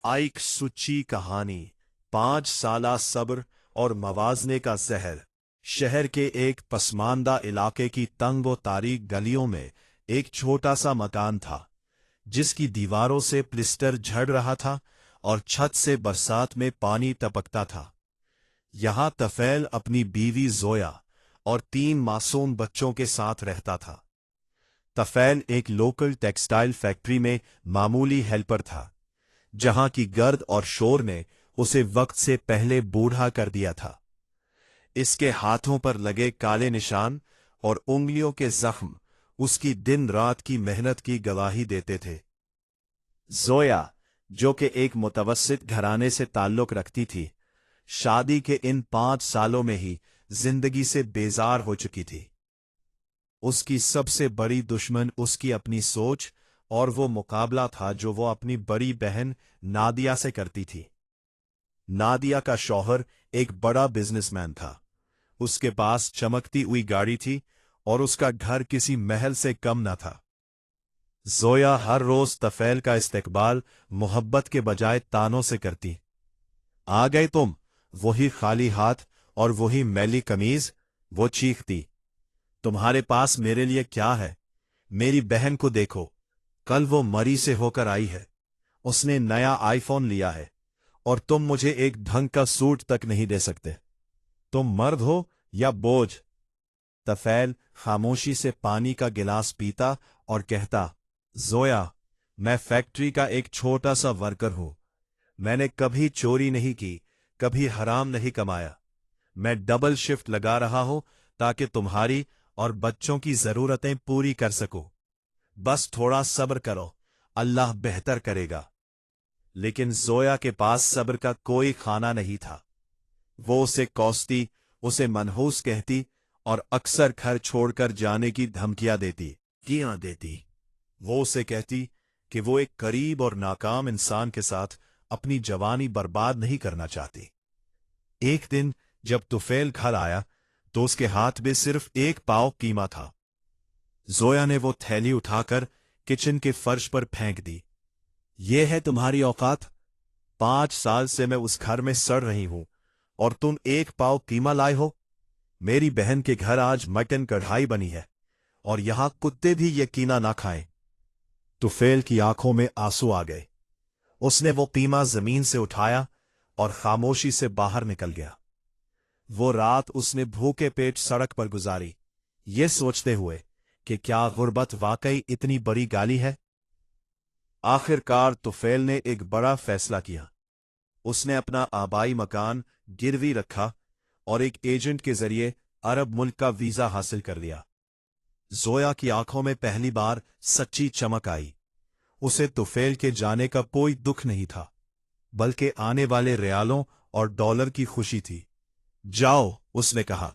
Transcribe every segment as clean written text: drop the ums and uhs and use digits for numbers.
एक सच्ची कहानी। 5 साला सब्र और मवाजने का जहर। शहर के एक पसमानदा इलाके की तंग व तारीक गलियों में एक छोटा सा मकान था, जिसकी दीवारों से प्लिस्टर झड़ रहा था और छत से बरसात में पानी टपकता था। यहाँ तफैल अपनी बीवी जोया और 3 मासूम बच्चों के साथ रहता था। तफैल एक लोकल टेक्सटाइल फैक्ट्री में मामूली हेल्पर था, जहां की गर्द और शोर ने उसे वक्त से पहले बूढ़ा कर दिया था। इसके हाथों पर लगे काले निशान और उंगलियों के जख्म उसकी दिन रात की मेहनत की गवाही देते थे। जोया, जो कि एक मुतवस्सित घराने से ताल्लुक रखती थी, शादी के इन 5 सालों में ही जिंदगी से बेजार हो चुकी थी। उसकी सबसे बड़ी दुश्मन उसकी अपनी सोच और वो मुकाबला था जो वो अपनी बड़ी बहन नादिया से करती थी। नादिया का शौहर एक बड़ा बिजनेसमैन था। उसके पास चमकती हुई गाड़ी थी और उसका घर किसी महल से कम न था। जोया हर रोज तफैल का इस्तकबाल मोहब्बत के बजाय तानों से करती। आ गए तुम, वही खाली हाथ और वही मैली कमीज, वो चीखती। तुम्हारे पास मेरे लिए क्या है? मेरी बहन को देखो, कल वो मरी से होकर आई है। उसने नया आईफोन लिया है और तुम मुझे एक ढंग का सूट तक नहीं दे सकते। तुम मर्द हो या बोझ? तफैल खामोशी से पानी का गिलास पीता और कहता, जोया, मैं फैक्ट्री का एक छोटा सा वर्कर हूं। मैंने कभी चोरी नहीं की, कभी हराम नहीं कमाया। मैं डबल शिफ्ट लगा रहा हूं ताकि तुम्हारी और बच्चों की जरूरतें पूरी कर सकूं। बस थोड़ा सब्र करो, अल्लाह बेहतर करेगा। लेकिन जोया के पास सब्र का कोई खाना नहीं था। वो उसे कोसती, उसे मनहूस कहती और अक्सर घर छोड़कर जाने की धमकियां देती। वो उसे कहती कि वो एक करीब और नाकाम इंसान के साथ अपनी जवानी बर्बाद नहीं करना चाहती। एक दिन जब तुफैल घर आया तो उसके हाथ में सिर्फ 1 पाव कीमा था। जोया ने वो थैली उठाकर किचन के फर्श पर फेंक दी। ये है तुम्हारी औकात? 5 साल से मैं उस घर में सड़ रही हूं और तुम 1 पाव कीमा लाए हो? मेरी बहन के घर आज मटन कढ़ाई बनी है और यहां कुत्ते भी ये कीना ना खाएं। तुफैल की आंखों में आंसू आ गए। उसने वो कीमा जमीन से उठाया और खामोशी से बाहर निकल गया। वो रात उसने भूखे पेट सड़क पर गुजारी, ये सोचते हुए कि क्या गुर्बत वाकई इतनी बड़ी गाली है। आखिरकार तुफैल ने एक बड़ा फैसला किया। उसने अपना आबाई मकान गिरवी रखा और एक एजेंट के जरिए अरब मुल्क का वीजा हासिल कर लिया। जोया की आंखों में पहली बार सच्ची चमक आई। उसे तुफैल के जाने का कोई दुख नहीं था, बल्कि आने वाले रियालों और डॉलर की खुशी थी। जाओ, उसने कहा,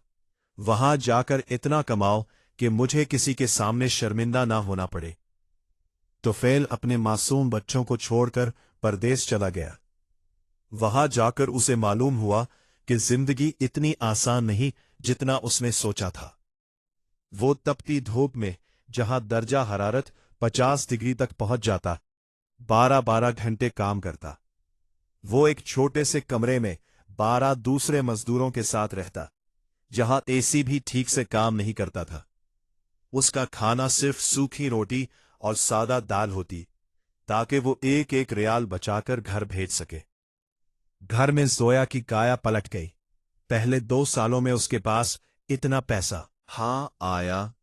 वहां जाकर इतना कमाओ कि मुझे किसी के सामने शर्मिंदा ना होना पड़े। तुफैल अपने मासूम बच्चों को छोड़कर परदेश चला गया। वहां जाकर उसे मालूम हुआ कि जिंदगी इतनी आसान नहीं जितना उसने सोचा था। वो तपती धूप में, जहां दर्जा हरारत 50 डिग्री तक पहुंच जाता, 12-12 घंटे काम करता। वो एक छोटे से कमरे में 12 दूसरे मजदूरों के साथ रहता, जहां एसी भी ठीक से काम नहीं करता था। उसका खाना सिर्फ सूखी रोटी और सादा दाल होती, ताकि वो एक एक रियाल बचाकर घर भेज सके। घर में जोया की काया पलट गई। पहले 2 सालों में उसके पास इतना पैसा आया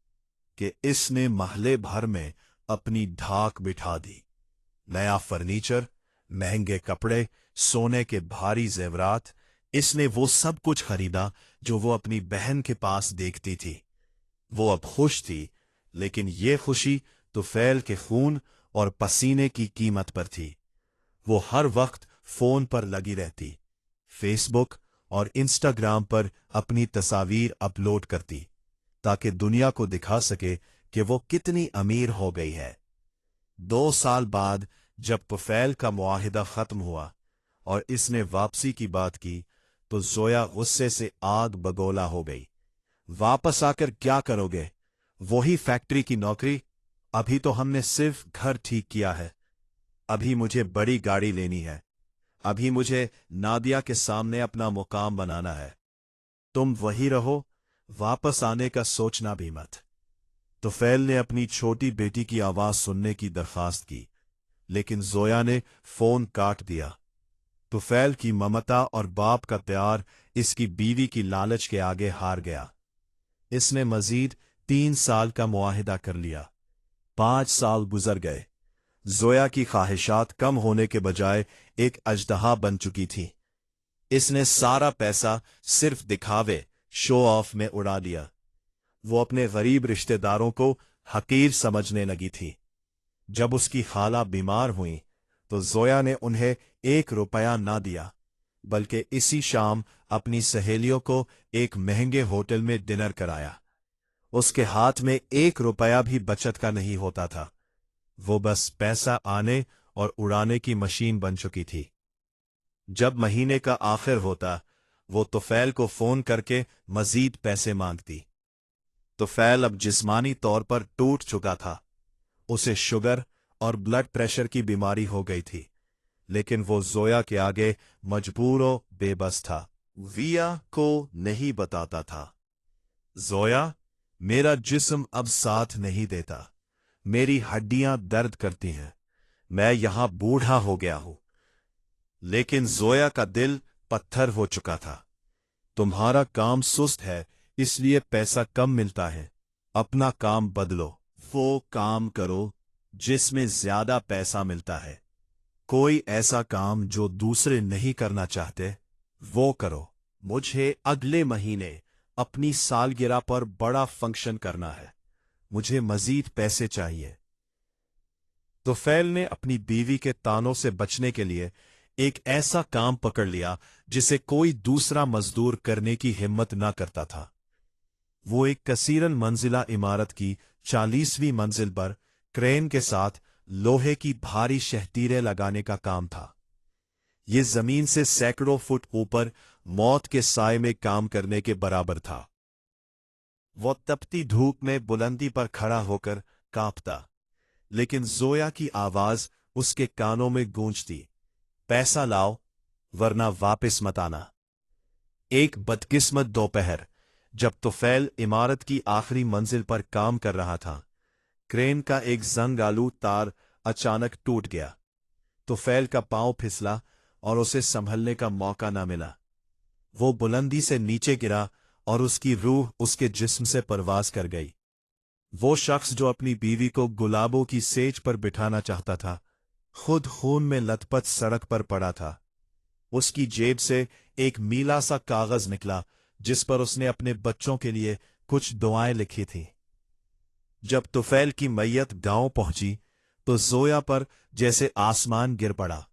कि इसने महले भर में अपनी धाक बिठा दी। नया फर्नीचर, महंगे कपड़े, सोने के भारी जेवरात, इसने वो सब कुछ खरीदा जो वो अपनी बहन के पास देखती थी। वो अब खुश थी, लेकिन ये खुशी तुफैल के खून और पसीने की कीमत पर थी। वो हर वक्त फोन पर लगी रहती, फेसबुक और इंस्टाग्राम पर अपनी तस्वीर अपलोड करती, ताकि दुनिया को दिखा सके कि वो कितनी अमीर हो गई है। 2 साल बाद जब तुफैल का मुआहिदा खत्म हुआ और इसने वापसी की बात की, तो जोया गुस्से से आग बगोला हो गई। वापस आकर क्या करोगे? वही फैक्ट्री की नौकरी? अभी तो हमने सिर्फ घर ठीक किया है। अभी मुझे बड़ी गाड़ी लेनी है। अभी मुझे नादिया के सामने अपना मुकाम बनाना है। तुम वही रहो, वापस आने का सोचना भी मत। तुफैल ने अपनी छोटी बेटी की आवाज सुनने की दरखास्त की, लेकिन जोया ने फोन काट दिया। तुफैल की ममता और बाप का प्यार इसकी बीवी की लालच के आगे हार गया। इसने मजीद 3 साल का मुआहिदा कर लिया। 5 साल गुजर गए। जोया की ख्वाहिशात कम होने के बजाय एक अजदहा बन चुकी थी। इसने सारा पैसा सिर्फ दिखावे, शो ऑफ में उड़ा दिया। वो अपने गरीब रिश्तेदारों को हकीर समझने लगी थी। जब उसकी खाला बीमार हुई तो जोया ने उन्हें 1 रुपया ना दिया, बल्कि इसी शाम अपनी सहेलियों को एक महंगे होटल में डिनर कराया। उसके हाथ में 1 रुपया भी बचत का नहीं होता था। वो बस पैसा आने और उड़ाने की मशीन बन चुकी थी। जब महीने का आखिर होता, वो तुफैल को फोन करके मजीद पैसे मांगती। तुफैल अब जिस्मानी तौर पर टूट चुका था। उसे शुगर और ब्लड प्रेशर की बीमारी हो गई थी, लेकिन वो जोया के आगे मजबूर और बेबस था। विया को नहीं बताता था, जोया, मेरा जिस्म अब साथ नहीं देता। मेरी हड्डियां दर्द करती हैं। मैं यहां बूढ़ा हो गया हूं। लेकिन जोया का दिल पत्थर हो चुका था। तुम्हारा काम सुस्त है, इसलिए पैसा कम मिलता है। अपना काम बदलो। वो काम करो जिसमें ज्यादा पैसा मिलता है। कोई ऐसा काम जो दूसरे नहीं करना चाहते, वो करो। मुझे अगले महीने अपनी सालगिरह पर बड़ा फंक्शन करना है। मुझे मजीद पैसे चाहिए। तुफैल ने अपनी बीवी के तानों से बचने के लिए एक ऐसा काम पकड़ लिया जिसे कोई दूसरा मजदूर करने की हिम्मत न करता था। वो एक कसीरन मंजिला इमारत की 40वीं मंजिल पर क्रेन के साथ लोहे की भारी शहतीरें लगाने का काम था। ये जमीन से सैकड़ों फुट ऊपर मौत के साए में काम करने के बराबर था। वो तपती धूप में बुलंदी पर खड़ा होकर कांपता, लेकिन जोया की आवाज उसके कानों में गूंजती, पैसा लाओ वरना वापस मत आना। एक बदकिस्मत दोपहर, जब तुफैल इमारत की आखिरी मंजिल पर काम कर रहा था, क्रेन का एक जंग-आलू तार अचानक टूट गया। तुफैल का पांव फिसला और उसे संभलने का मौका न मिला। वो बुलंदी से नीचे गिरा और उसकी रूह उसके जिस्म से परवास कर गई। वो शख्स जो अपनी बीवी को गुलाबों की सेज पर बिठाना चाहता था, खुद खून में लथपथ सड़क पर पड़ा था। उसकी जेब से एक मीला सा कागज निकला जिस पर उसने अपने बच्चों के लिए कुछ दुआएं लिखी थीं। जब तुफैल की मैयत गांव पहुंची तो जोया पर जैसे आसमान गिर पड़ा।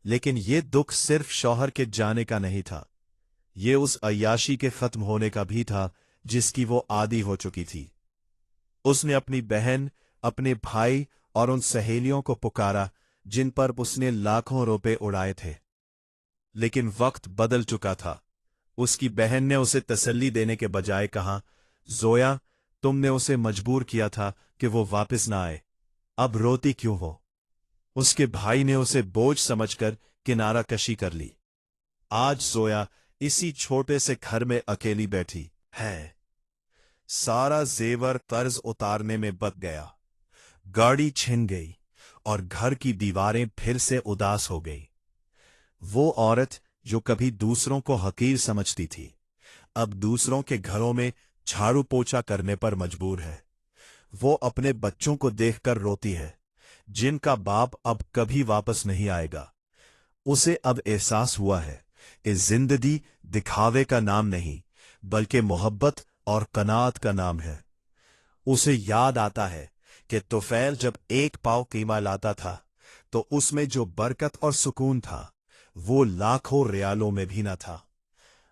लेकिन ये दुख सिर्फ शौहर के जाने का नहीं था, ये उस अय्याशी के खत्म होने का भी था जिसकी वो आदी हो चुकी थी। उसने अपनी बहन, अपने भाई और उन सहेलियों को पुकारा जिन पर उसने लाखों रुपए उड़ाए थे। लेकिन वक्त बदल चुका था। उसकी बहन ने उसे तसल्ली देने के बजाय कहा, जोया, तुमने उसे मजबूर किया था कि वो वापस ना आए, अब रोती क्यों हो? उसके भाई ने उसे बोझ समझकर किनारा कशी कर ली। आज जोया इसी छोटे से घर में अकेली बैठी है। सारा जेवर कर्ज उतारने में बच गया, गाड़ी छिन गई और घर की दीवारें फिर से उदास हो गई। वो औरत जो कभी दूसरों को हकीर समझती थी, अब दूसरों के घरों में झाड़ू पोछा करने पर मजबूर है। वो अपने बच्चों को देखकर रोती है, जिनका बाप अब कभी वापस नहीं आएगा। उसे अब एहसास हुआ है कि जिंदगी दिखावे का नाम नहीं, बल्कि मोहब्बत और कनात का नाम है। उसे याद आता है कि तुफैल जब 1 पाव कीमा लाता था तो उसमें जो बरकत और सुकून था, वो लाखों रियालों में भी न था।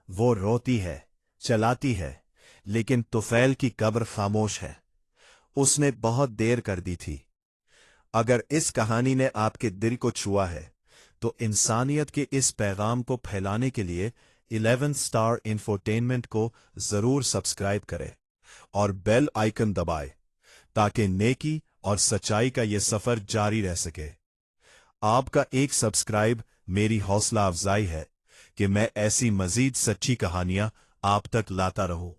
वो रोती है, चलाती है, लेकिन तुफैल की कब्र खामोश है। उसने बहुत देर कर दी थी। अगर इस कहानी ने आपके दिल को छुआ है तो इंसानियत के इस पैगाम को फैलाने के लिए 11 स्टार इंफोटेनमेंट को जरूर सब्सक्राइब करें और बेल आइकन दबाएं ताकि नेकी और सच्चाई का ये सफर जारी रह सके। आपका एक सब्सक्राइब میری حوصلہ افزائی ہے کہ میں ایسی مزید سچی کہانیاں آپ تک لاتا رہوں۔